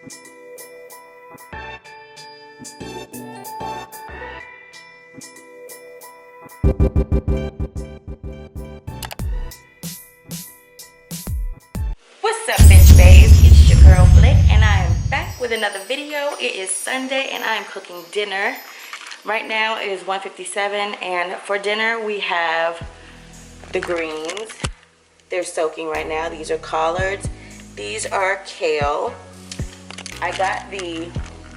What's up, Binge Baes? It's your girl Blick, and I am back with another video. It is Sunday, and I am cooking dinner. Right now it is 1:57, and for dinner we have the greens. They're soaking right now. These are collards. These are kale. I got the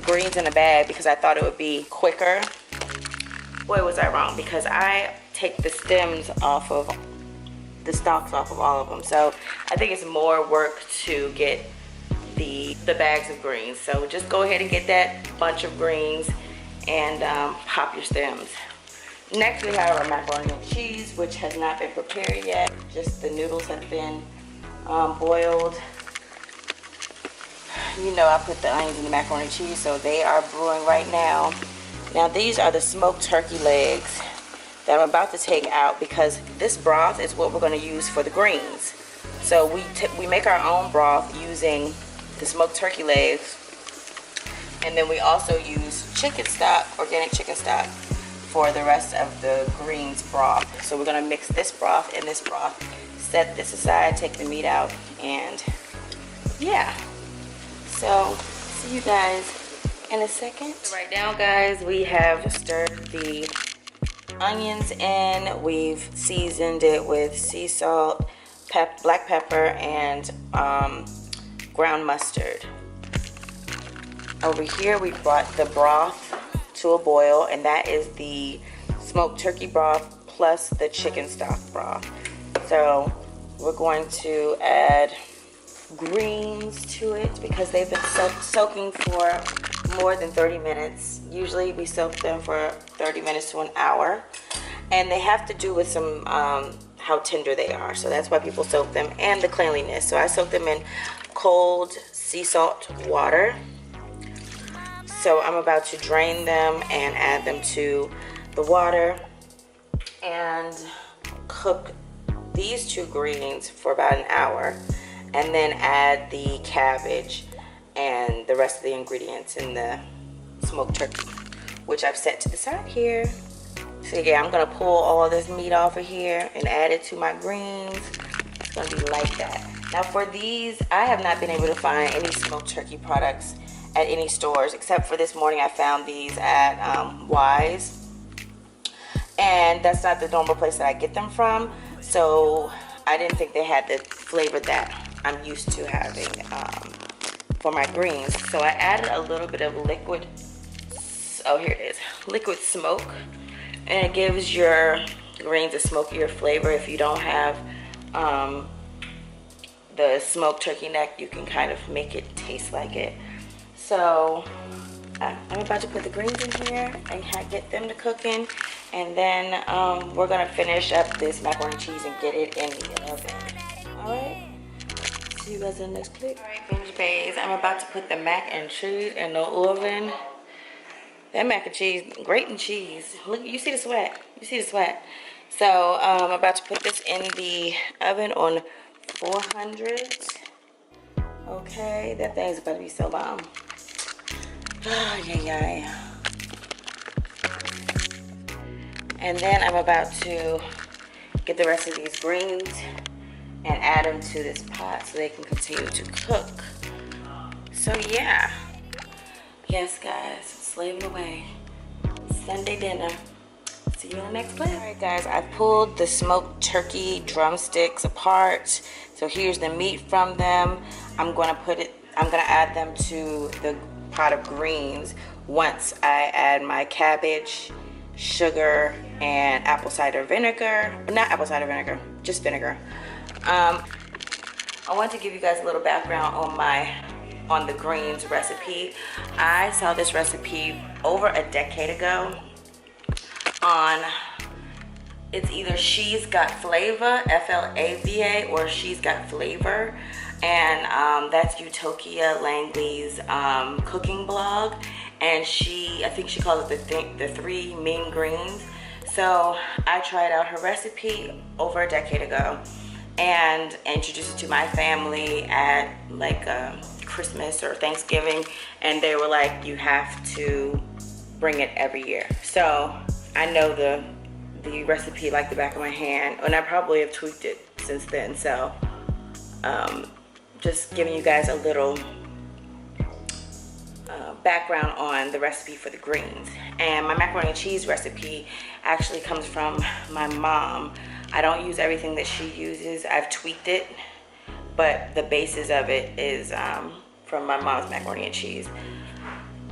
greens in a bag because I thought it would be quicker. Boy, was I wrong, because I take the stems off of the stalks off of all of them, so I think it's more work to get the bags of greens. So just go ahead and get that bunch of greens and pop your stems. Next we have our macaroni and cheese, which has not been prepared yet. Just the noodles have been boiled. You know, I put the onions in the macaroni and cheese, so they are brewing right now. Now these are the smoked turkey legs that I'm about to take out, because this broth is what we're going to use for the greens. So we make our own broth using the smoked turkey legs, and then we also use chicken stock, organic chicken stock, for the rest of the greens broth. So we're going to mix this broth and this broth, set this aside, take the meat out, and yeah. So see you guys in a second. So right now, guys, we have stirred the onions in. We've seasoned it with sea salt, black pepper, and ground mustard. Over here we brought the broth to a boil, and that is the smoked turkey broth plus the chicken stock broth. So we're going to add greens to it because they've been soaking for more than 30 minutes. Usually we soak them for 30 minutes to an hour, and they have to do with some how tender they are, so that's why people soak them, and the cleanliness. So I soak them in cold sea salt water. So I'm about to drain them and add them to the water and cook these two greens for about an hour, and then add the cabbage and the rest of the ingredients in the smoked turkey, which I've set to the side here. So yeah, I'm gonna pull all of this meat off of here and add it to my greens. It's gonna be like that. Now for these, I have not been able to find any smoked turkey products at any stores, except for this morning I found these at Wise, and that's not the normal place that I get them from, so I didn't think they had the flavor that I'm used to having for my greens. So I added a little bit of liquid, oh here it is, liquid smoke, and it gives your greens a smokier flavor. If you don't have the smoked turkey neck, you can kind of make it taste like it. So I'm about to put the greens in here and get them to cooking, and then we're gonna finish up this macaroni and cheese and get it in the oven. All right, see you guys in the next clip. All right, Binge Baes, I'm about to put the mac and cheese in the oven. That mac and cheese, grating cheese. Look, you see the sweat. You see the sweat. So I'm about to put this in the oven on 400. Okay, that thing's about to be so bomb. Oh, yeah. And then I'm about to get the rest of these greens and add them to this pot so they can continue to cook. So yeah. Yes, guys, slaving away. Sunday dinner. See you in the next clip. All right, guys, I pulled the smoked turkey drumsticks apart. So here's the meat from them. I'm gonna add them to the pot of greens once I add my cabbage, sugar, and apple cider vinegar. Not apple cider vinegar, just vinegar. I want to give you guys a little background on the greens recipe. I saw this recipe over a decade ago on, it's either She's Got Flavor, F-L-A-V-A, or She's Got Flavor, and that's Utopia Langley's cooking blog, and I think she calls it the 3 mean greens. So I tried out her recipe over a decade ago and introduced it to my family at like Christmas or Thanksgiving, and they were like, you have to bring it every year. So I know the recipe like the back of my hand, and I probably have tweaked it since then. So just giving you guys a little background on the recipe for the greens. And my macaroni and cheese recipe actually comes from my mom. I don't use everything that she uses. I've tweaked it, but the basis of it is from my mom's macaroni and cheese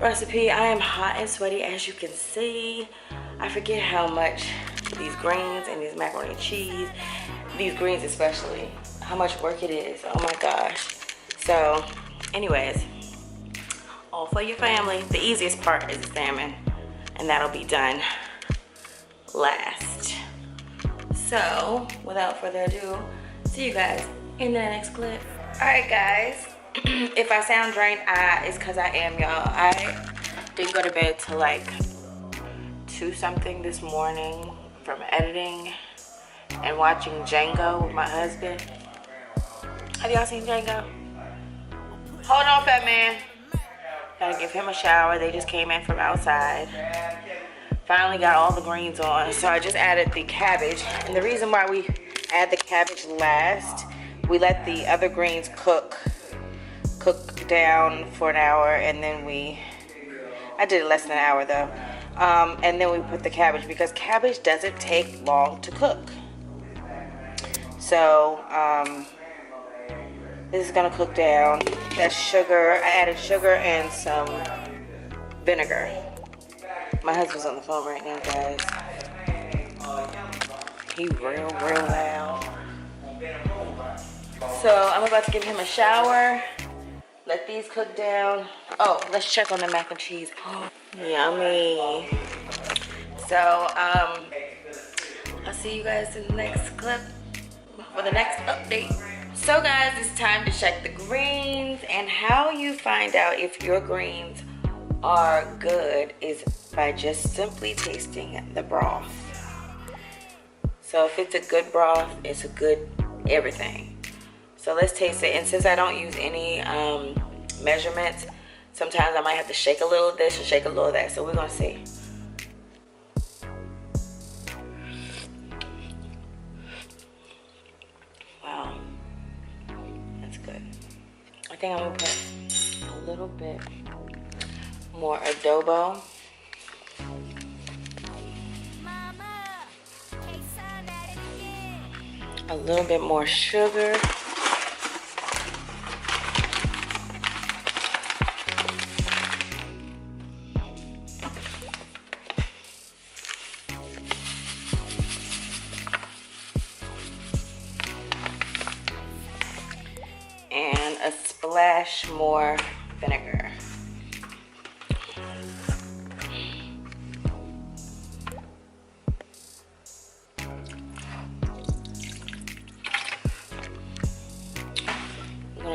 recipe. I am hot and sweaty, as you can see. I forget how much these greens and these macaroni and cheese, these greens especially, how much work it is. Oh my gosh. So anyways, all for your family. The easiest part is the salmon, and that'll be done last. So without further ado, see you guys in the next clip. All right guys, if I sound drained, it's because I am, y'all. I didn't go to bed till like 2 something this morning from editing and watching Django with my husband. Have y'all seen Django? Hold on, fat man. Gotta give him a shower. They just came in from outside. Finally got all the greens on. So I just added the cabbage. And the reason why we add the cabbage last, we let the other greens cook down for an hour, and then I did it less than an hour though. And then we put the cabbage, because cabbage doesn't take long to cook. So this is gonna cook down. That's sugar. I added sugar and some vinegar. My husband's on the phone right now, guys. He real loud. So I'm about to give him a shower. Let these cook down. Oh, let's check on the mac and cheese. Oh, yummy. So I'll see you guys in the next clip for the next update. So guys, it's time to check the greens, and how you find out if your greens are good is by just simply tasting the broth. So if it's a good broth, it's a good everything. So let's taste it. And since I don't use any measurements, sometimes I might have to shake a little of this and shake a little of that. So we're gonna see. Wow, that's good. I think I'm gonna put a little bit more adobo. A little bit more sugar. And a splash more vinegar.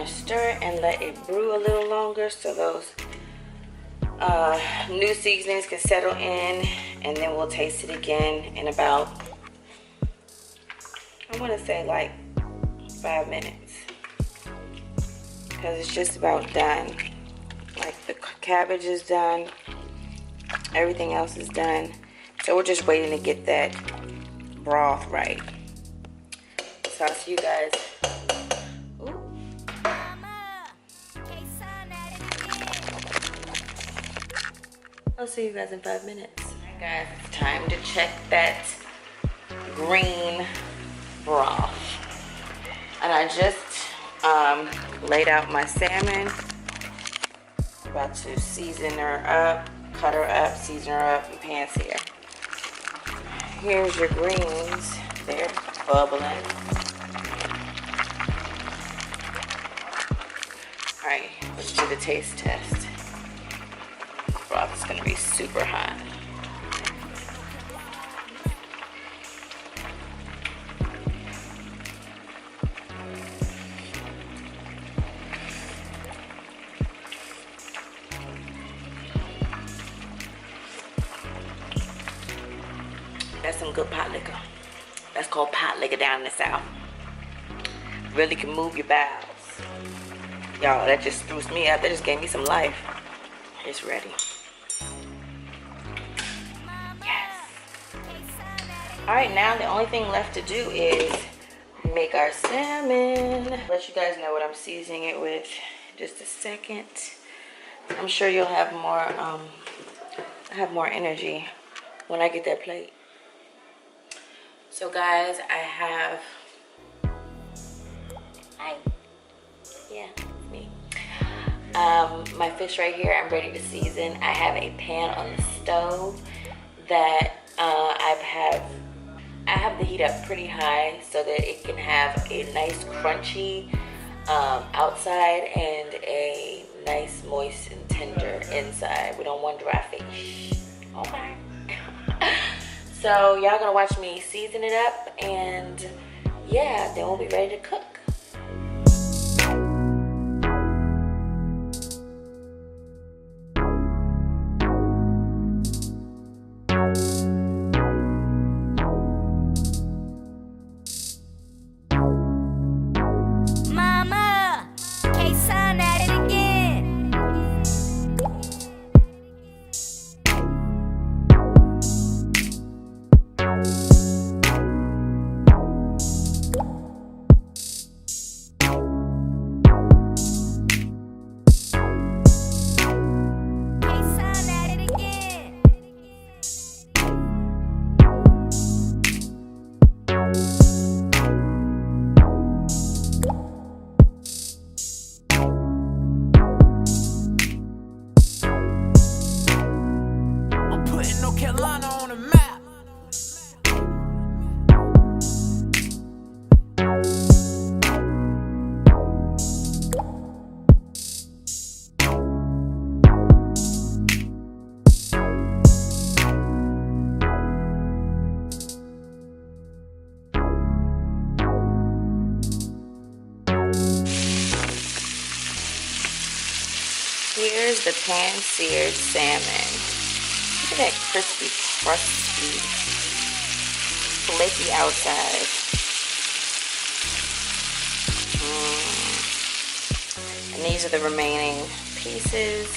Stir it and let it brew a little longer so those new seasonings can settle in, and then we'll taste it again in about, I want to say like 5 minutes, because it's just about done. Like the cabbage is done, everything else is done, so we're just waiting to get that broth right. So I'll see you guys. I'll see you guys in 5 minutes. Alright guys, it's time to check that green broth. And I just laid out my salmon. About to season her up, cut her up, season her up, and pan sear. Here's your greens. They're bubbling. Alright, let's do the taste test. Broth is gonna be super hot. That's some good pot liquor. That's called pot liquor down in the South. Really can move your bowels. Y'all, that just threw me up. That just gave me some life. It's ready. Yes. Alright, now the only thing left to do is make our salmon. Let you guys know what I'm seasoning it with. Just a second. I'm sure you'll have more energy when I get that plate. So guys, I have me. My fish right here, I'm ready to season. I have a pan on the stove that I have the heat up pretty high so that it can have a nice crunchy outside and a nice moist and tender inside. We don't want dry fish. Okay. So y'all gonna watch me season it up, and yeah, then we'll be ready to cook. Here's the pan-seared salmon. Look at that crispy, crusty, flaky outside. And these are the remaining pieces.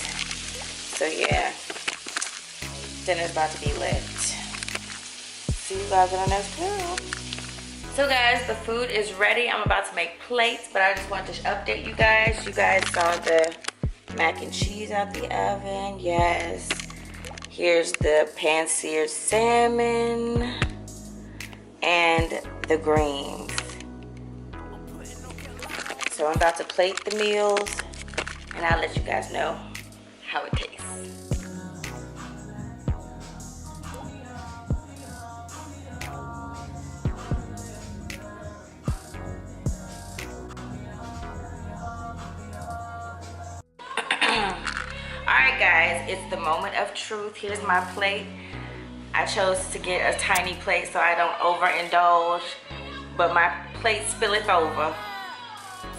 So yeah, dinner's about to be lit. See you guys in the next video. So guys, the food is ready. I'm about to make plates, but I just wanted to update you guys. You guys saw the mac and cheese out the oven. Yes. Here's the pan-seared salmon and the greens. So I'm about to plate the meals, and I'll let you guys know how it tastes. Alright guys, it's the moment of truth. Here's my plate. I chose to get a tiny plate so I don't overindulge, but my plate spilleth over.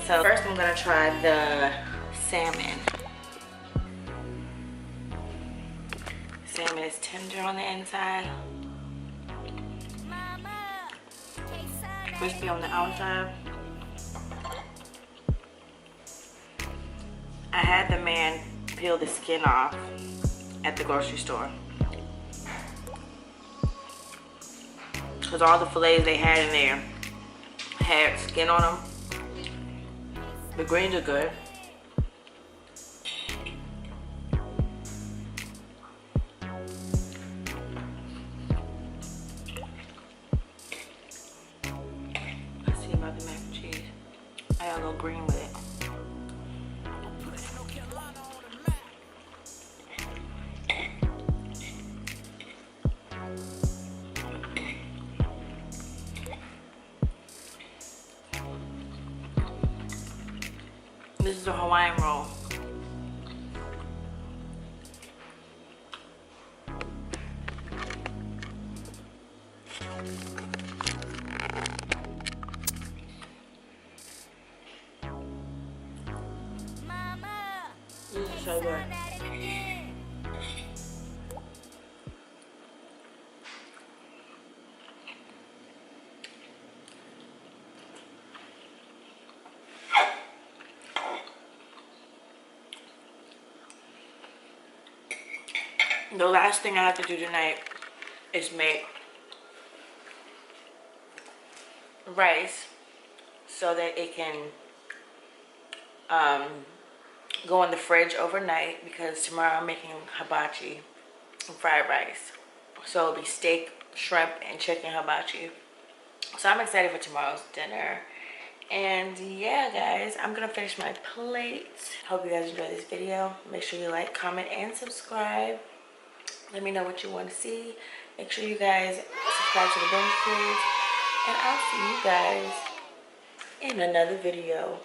So first I'm gonna try the salmon. Salmon is tender on the inside, crispy on the outside. I had the man peel the skin off at the grocery store, because all the fillets they had in there had skin on them. The greens are good. Let's see about the mac and cheese. I got a little green with it. This is a Hawaiian roll. This is so good. The last thing I have to do tonight is make rice so that it can go in the fridge overnight, because tomorrow I'm making hibachi and fried rice. So it'll be steak, shrimp, and chicken hibachi. So I'm excited for tomorrow's dinner. And yeah, guys, I'm gonna finish my plate. Hope you guys enjoyed this video. Make sure you like, comment, and subscribe. Let me know what you want to see. Make sure you guys subscribe to the Binge Kids. And I'll see you guys in another video.